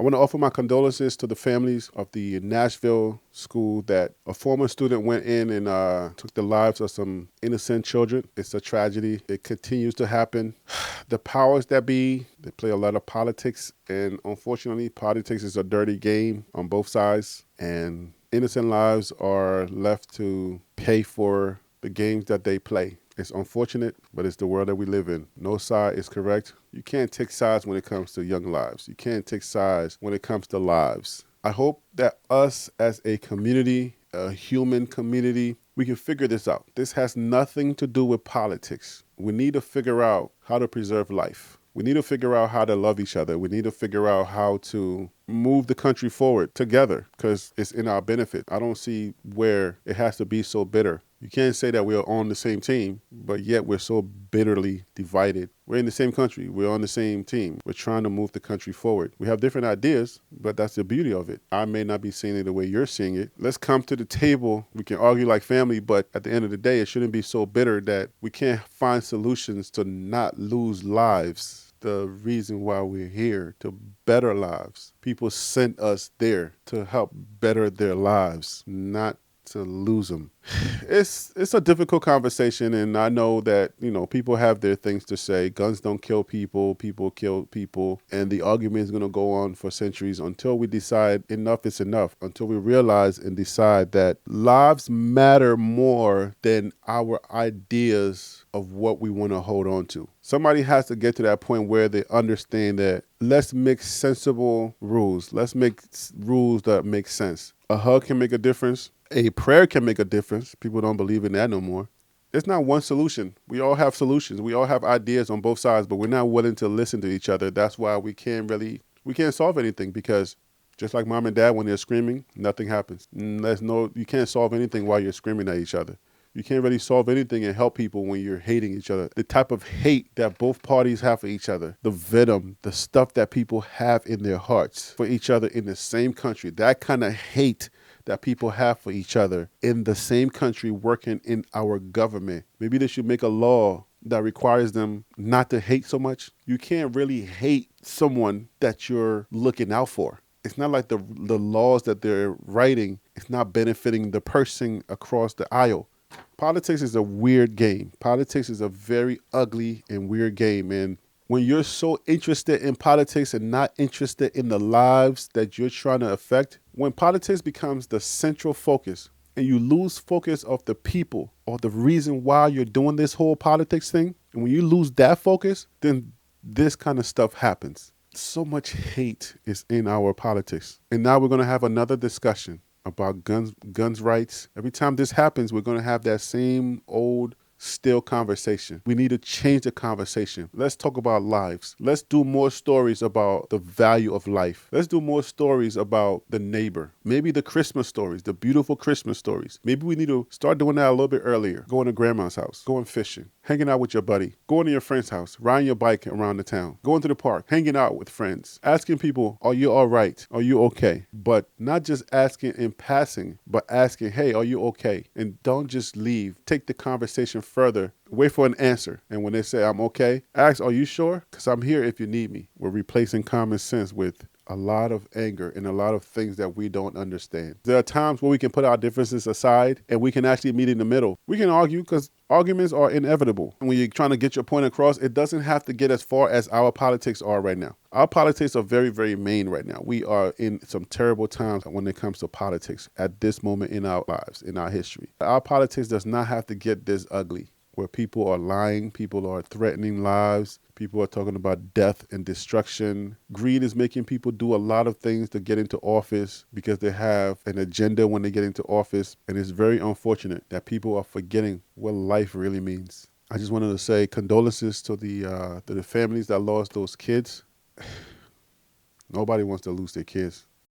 I want to offer my condolences to the families of the Nashville school that a former student went in and took the lives of some innocent children. It's a tragedy. It continues to happen. The powers that be, they play a lot of politics, and unfortunately, politics is a dirty game on both sides, and innocent lives are left to pay for the games that they play. It's unfortunate, but it's the world that we live in. No side is correct. You can't take sides when it comes to young lives. You can't take sides when it comes to lives. I hope that us as a community, a human community, we can figure this out. This has nothing to do with politics. We need to figure out how to preserve life. We need to figure out how to love each other. We need to figure out how to move the country forward together because it's in our benefit. I don't see where it has to be so bitter. You can't say that we're on the same team, but yet we're so bitterly divided. We're in the same country. We're on the same team. We're trying to move the country forward. We have different ideas, but that's the beauty of it. I may not be seeing it the way you're seeing it. Let's come to the table. We can argue like family, but at the end of the day, it shouldn't be so bitter that we can't find solutions to not lose lives. The reason why we're here, to better lives. People sent us there to help better their lives, not to lose them. It's a difficult conversation, and I know that, people have their things to say. Guns don't kill people, people kill people, and the argument is going to go on for centuries until we decide enough is enough, until we realize and decide that lives matter more than our ideas of what we want to hold on to. Somebody has to get to that point where they understand that let's make sensible rules. Let's make rules that make sense. A hug can make a difference. A prayer can make a difference. People don't believe in that no more. It's not one solution. We all have solutions. We all have ideas on both sides, but we're not willing to listen to each other. That's why we can't solve anything, because just like mom and dad, when they're screaming, nothing happens. You can't solve anything while you're screaming at each other. You can't really solve anything and help people when you're hating each other. The type of hate that both parties have for each other, the venom, the stuff that people have in their hearts for each other in the same country, that kind of hate that people have for each other in the same country working in our government. Maybe they should make a law that requires them not to hate so much. You can't really hate someone that you're looking out for. It's not like the laws that they're writing, it's not benefiting the person across the aisle. Politics is a weird game. Politics is a very ugly and weird game. And when you're so interested in politics and not interested in the lives that you're trying to affect, when politics becomes the central focus and you lose focus of the people or the reason why you're doing this whole politics thing, and when you lose that focus, then this kind of stuff happens. So much hate is in our politics. And now we're going to have another discussion about guns rights. Every time this happens, we're going to have that same old still conversation. We need to change the conversation. Let's talk about lives. Let's do more stories about the value of life. Let's do more stories about the neighbor. Maybe the Christmas stories, the beautiful Christmas stories. Maybe we need to start doing that a little bit earlier. Going to grandma's house, going fishing, hanging out with your buddy, going to your friend's house, riding your bike around the town, going to the park, hanging out with friends, asking people, are you all right? Are you okay? But not just asking in passing, but asking, hey, are you okay? And don't just leave. Take the conversation further. Wait for an answer. And when they say, I'm okay, ask, are you sure? Because I'm here if you need me. We're replacing common sense with a lot of anger and a lot of things that we don't understand. There are times where we can put our differences aside and we can actually meet in the middle. We can argue because arguments are inevitable. And when you're trying to get your point across, it doesn't have to get as far as our politics are right now. Our politics are very, very mean right now. We are in some terrible times when it comes to politics at this moment in our lives, in our history. Our politics does not have to get this ugly, where people are lying, people are threatening lives, people are talking about death and destruction. Greed is making people do a lot of things to get into office because they have an agenda when they get into office. And it's very unfortunate that people are forgetting what life really means. I just wanted to say condolences to the families that lost those kids. Nobody wants to lose their kids.